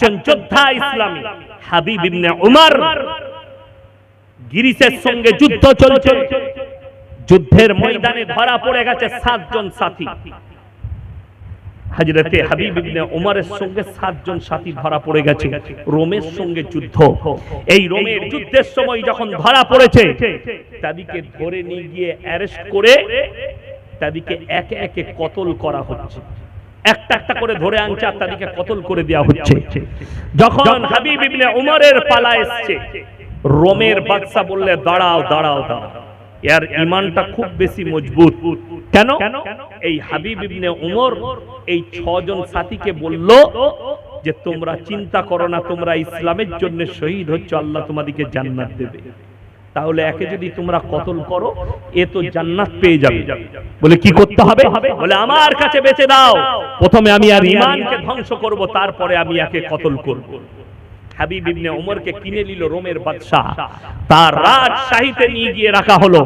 একজন যোদ্ধা ইসলামী হাবিব ইবনে উমর, গ্রিসের সঙ্গে যুদ্ধ চলছে, যুদ্ধের ময়দানে ধরা পড়ে গেছে 7 জন সাথী। হযরতে হাবিব ইবনে উমরের সঙ্গে 7 জন সাথী ধরা পড়ে গেছে, রোমের সঙ্গে যুদ্ধ। এই রোমের যুদ্ধের সময় যখন ধরা পড়েছে, তাদেরকে ধরে নিয়ে গিয়ে অ্যারেস্ট করে তাদেরকে একে একে কতল করা হচ্ছে। একটা একটা করে ধরে আনছে আর তাদেরকে কতল করে দেওয়া হচ্ছে। যখন হাবিব ইবনে উমরের পালা এসেছে, রোমের বাদশা বললে দাঁড়াও দাঁড়াও দাঁড়াও, এর ঈমানটা খুব বেশি মজবুত। কেন? এই হাবিব ইবনে উমর এই 6 জন সাথীকে বলল যে তোমরা চিন্তা করো না, তোমরা ইসলামের জন্য শহীদ হচ্ছ, আল্লাহ তোমাদেরকে জান্নাত দেবে। তাহলে একে যদি তোমরা কতল করো, এ তো জান্নাত পেয়ে যাবে। বলে কি করতে হবে? বলে আমার কাছে বেচে দাও, প্রথমে আমি আর ঈমানকে ধ্বংস করব, তারপরে আমি একে কতল করব। হাবিব ইবনে উমরকে কিনে নিল রোমের বাদশা, তার রাজশাহীতে নিয়ে গিয়ে রাখা হলো।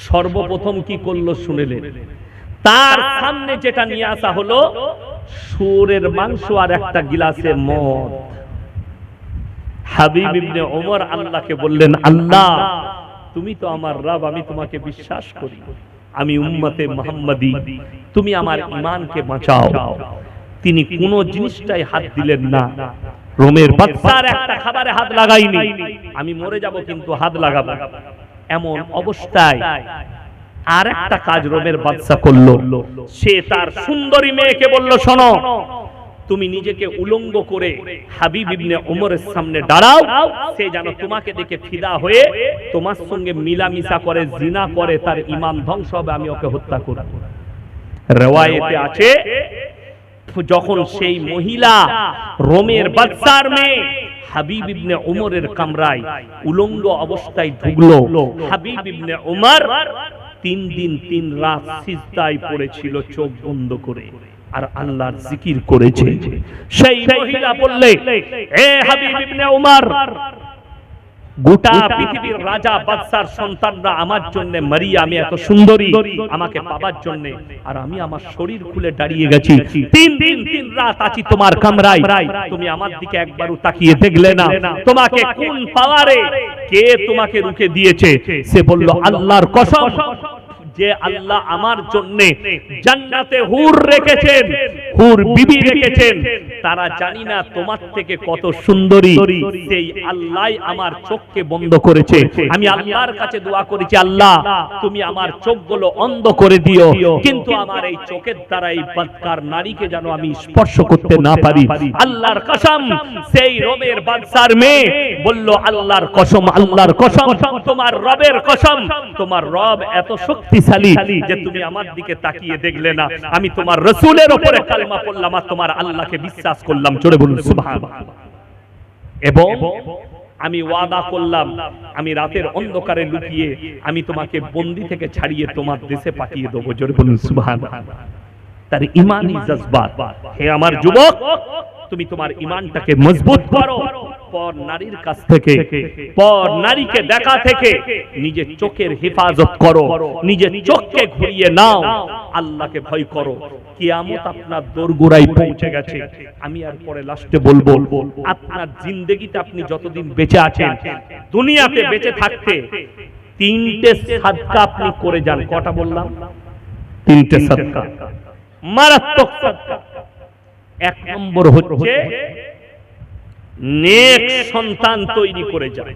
সর্বপ্রথম কি করলো শুনেলেন? তার সামনে যেটা নিয়ে আসা হলো শুয়োরের মাংস আর একটা গিলাসে মদ। হাবিব ইবনে উমর আল্লাহকে বললেন, আল্লাহ তুমি তো আমার রব, আমি তোমাকে বিশ্বাস করি, আমি উম্মতে মুহাম্মাদি, তুমি আমার ঈমানকে বাঁচাও। তিনি কোন জিনিসটাই হাত দিলেন না। রোমের বাদশার একটা খাবারে হাত লাগাইনি, আমি মরে যাব কিন্তু হাত লাগাবো। এমন অবস্থায় আর একটা কাজ রোমের বাদশা করলো, সে তার সুন্দরী মেয়েকে বলল, শোনো, তুমি নিজেকে উলঙ্গ করে হাবিব ইবনে উমরের সামনে দাঁড়াও, সে যেন তোমাকে দেখে ফিদা হয়ে তোমার সঙ্গে মিলামিশা করে, জিনা করে, তার ঈমান ধ্বংস হবে, আমি ওকে হত্যা করব। riwayate আছে, যখন সেই মহিলা রোমের বাদশার মেয়ে হাবিব ইবনে উমরের কামরায় উলঙ্গ অবস্থায় ঢুকলো, হাবিব ইবনে উমর 3 দিন 3 রাত সিজদায় পড়েছিল চোখ বন্ধ করে, আর আল্লাহর জিকির করেছে। সেই মহিলা বললে, হে হাবিব ইবনে উমর, গোটা পৃথিবীর রাজা বাদশার সন্তানরা আমার জন্য মারিয়া, আমি এত সুন্দরী, আমাকে পাবার জন্য, আর আমি আমার শরীর খুলে দাঁড়িয়ে গেছি, 3 দিন 3 রাত আছি তোমার কামরায়, তুমি আমার দিকে একবারও তাকিয়ে দেখলে না, তোমাকে কোন পাওয়ারে কে তোমাকে রুখে দিয়েছে? সে বলল, আল্লাহর কসম, যে আল্লাহ আমার জন্য জান্নাতে হুর রেখেছেন, হুর বিবি রেখেছেন, তারা জানি না তোমার থেকে কত সুন্দরী, সেই আল্লাহই আমার চোখকে বন্ধ করেছে। আমি আল্লাহর কাছে দোয়া করেছি, আল্লাহ তুমি আমার চোখগুলো অন্ধ করে দিও, কিন্তু আমার এই চোখের দ্বারা এই বদকার নারীকে যেন আমি স্পর্শ করতে না পারি। আল্লাহর কসম, সেই রোমের বাদশার মেয়ে বলল, আল্লাহর কসম, আল্লাহর কসম, তোমার রবের কসম, তোমার রব এত শক্তিশালী যে তুমি আমার দিকে তাকিয়ে দেখলে না, আমি তোমার রাসূলের উপরে কালেমা পড়লাম আর তোমার আল্লাহকে বিশ্বাস করলাম। জোরে বলুন সুবহানাল্লাহ। এবং আমি ওয়াদা করলাম, আমি রাতের অন্ধকারে লুকিয়ে আমি তোমাকে বন্দি থেকে ছাড়িয়ে তোমার দেশে পাঠিয়ে দেবো। জোরে বলুন সুবহানাল্লাহ। তার ঈমানি জজবাত। হে আমার যুবক, তুমি তোমার ঈমানটাকে মজবুত করো, পর নারীর কাছ থেকে, পর নারীকে দেখা থেকে নিজের চোখের হেফাজত করো, নিজের চোখকে ঘুরিয়ে নাও, আল্লাহকে ভয় করো। কিয়ামত আপনার দোরগোড়ায় পৌঁছে গেছে। আমি আর পরে লাস্টে বলবো, আপনার জিন্দেগিতে আপনি যতদিন বেঁচে আছেন, দুনিয়াতে বেঁচে থাকতে 3টে সাদকা আপনি করে যান। কটা বললাম? 3টে সাদকা, মারাত্মক সাদকা। 1 নম্বর হচ্ছে নেক সন্তান তৈরি করে যান।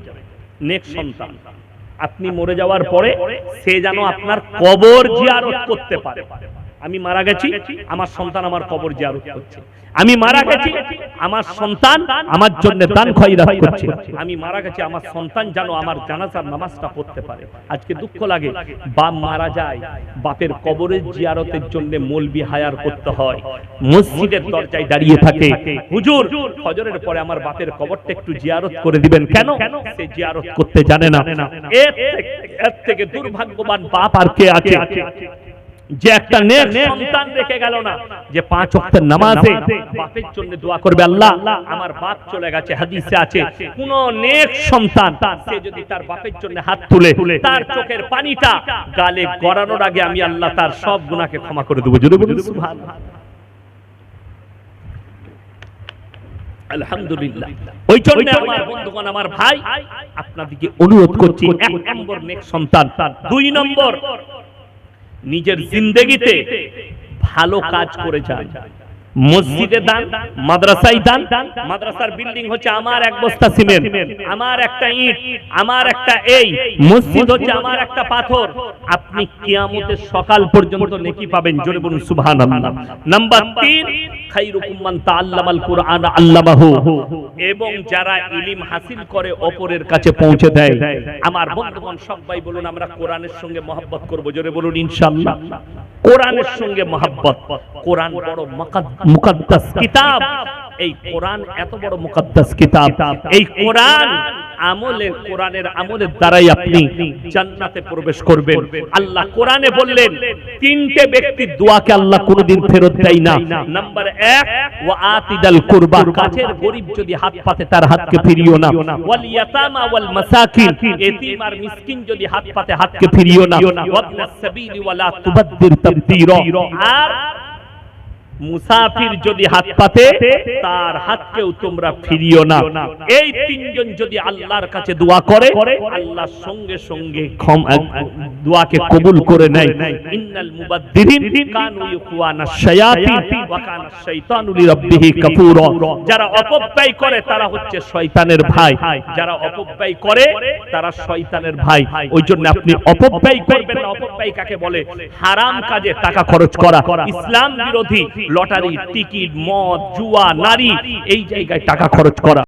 নেক সন্তান, আপনি মরে যাওয়ার পরে সে যেন আপনার কবর জিয়ারত করতে পারে। আমি মারা গেছি, আমার সন্তান আমার কবর জিয়ারত করছে। আমি মারা গেছি, আমার সন্তান আমার জন্য দান খয়রাত করছে। আমি মারা গেছি, আমার সন্তান যেন আমার জানাজার নামাজটা পড়তে পারে। আজকে দুঃখ লাগে, বাপ মারা যায়, বাপের কবরের জিয়ারতের জন্য মৌলবি হায়ার করতে হয়, মসজিদের দরজায় দাঁড়িয়ে থাকে, হুজুর ফজরের পরে আমার বাপের কবরটা একটু জিয়ারত করে দিবেন। কেন? সে জিয়ারত করতে জানে না। এর থেকে দুর্ভাগ্যবান বাপ আর কে আছে? যে একটা নেক সন্তান রেখে গেল না, যে 5 ওয়াক্তের নামাজে বাপের জন্য দোয়া করবে, আল্লাহ আমার বাপ চলে গেছে, হাদিসে আছে কোন নেক সন্তান সে যদি তার বাপের জন্য হাত তুলে তার চোখের পানিটা গালে গড়ানোর আগে আমি আল্লাহ তার সব গুনাহকে ক্ষমা করে দেব। যদি বলুন সুবহানাল্লাহ, আলহামদুলিল্লাহ। ওই জন্য আমার বন্ধুগণ, আমার ভাই, আপনাদেরকে অনুরোধ করছি, 1 নম্বর নেক সন্তান, 2 নম্বর নিজের জিন্দেগিতে ভালো কাজ করে যান। মসজিদে দান, মাদ্রাসায় দান। মাদ্রাসার বিল্ডিং হচ্ছে আমার 1 বস্তা সিমেন্ট, আমার একটা ইট, আমার একটা এই। মসজিদ হচ্ছে আমার একটা পাথর। আপনি কিয়ামতের সকাল পর্যন্ত নেকি পাবেন। জোরে বলুন সুবহানাল্লাহ। নাম্বার 3, খায়রুকুম মান তাআল্লামাল কুরআন আল্লামাহু, এবং যারা ইলম হাসিল করে অপরের কাছে পৌঁছে দেয়। আমার বন্ধুগণ সবাই বলুন আমরা কোরআনের সঙ্গে মহব্বত করব। জোরে বলুন ইনশাআল্লাহ। কোরআনের সঙ্গে মহব্বত। কোরআন বড় মুকদ্দাস কিতাব। এই কোরআন এত বড় মুকদ্দাস কিতাব, এই কোরআন আমলের, কোরআনের আমলের দ্বারাই আপনি জান্নাতে প্রবেশ করবেন। আল্লাহ কোরআনে বললেন 3টে ব্যক্তির দোয়াকে আল্লাহ কোনোদিন ফেরত দেয় না। নাম্বার 1, ওয়া আতিদাল কুরবা, কাছের গরীব যদি হাত পাতে তার হাতকে ফিরিও না। ওয়াল ইয়াতামা ওয়াল মাসাকিন, এতিম আর মিসকিন যদি হাত পাতে হাতকে ফিরিও না। ওয়াবনাস সাবিলি ওয়ালা তুবাদ্দির তাবদীরা, আর মুসাফির যদি হাত পাতে তার হাতকেও তোমরা ফিরিও না। এই 3জন যদি আল্লাহর কাছে দোয়া করে, আল্লাহ সঙ্গে সঙ্গে দোয়াকে কবুল করে নেয়। ইন্নাল মুবাদ্দিরিন কানু ইখওয়ানাশ শায়াতিন ওয়া কানা শাইতানু লিরাব্বিহি কাফুরা, যারা অপব্যয় করে তারা হচ্ছে শয়তানের ভাই। যারা অপব্যয় করে তারা শয়তানের ভাই। ওই জন্য আপনি অপব্যয় করবেন না। অপব্যয় কাকে বলে? হারাম কাজে টাকা খরচ করা, ইসলাম বিরোধী লটারি, টিকিট, মদ, জুয়া, নারী, এই জায়গায় টাকা খরচ করা।